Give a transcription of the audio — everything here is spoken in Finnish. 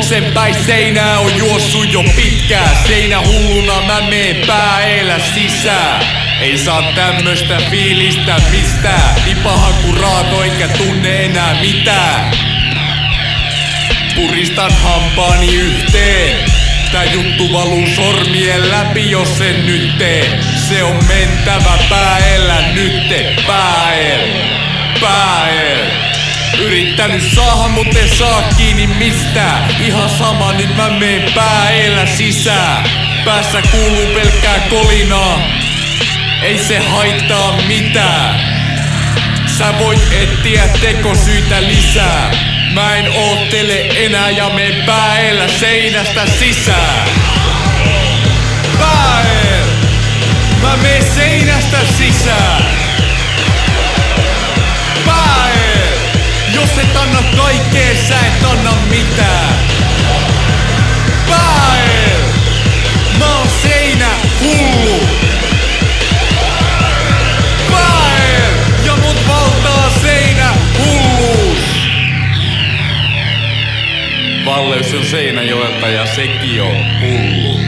Juoksen päin seinää, on juossut jo pitkään. Seinä hulluna mä meen pää eellä sisään. Ei saa tämmöstä fiilistä mistään. Niin paha kun raato eikä tunne enää mitään. Puristan hampaani yhteen. Tää juttu valuu sormien läpi, jos en nyt tee. Se on mentävä pääellä nytte. Pääel. Yrittänyt saada, mut en saa kiinni mistään. Ihan sama, nyt mä meen pääellä sisään. Päässä kuuluu pelkkää kolinaa. Ei se haittaa mitään. Sä voit etsiä tekosyitä lisää. Mä en oottele enää ja meen pääellä seinästä sisään. Pääel! Mä meen seinästä sisään. Pääel! Jos et anna kaikkea, sä et anna mitään. Pääel! Mä oon seinä hullu. Pääel! Ja mut valtaa seinä hulluus. Valleus on Seinäjoelta ja sekin on hullu.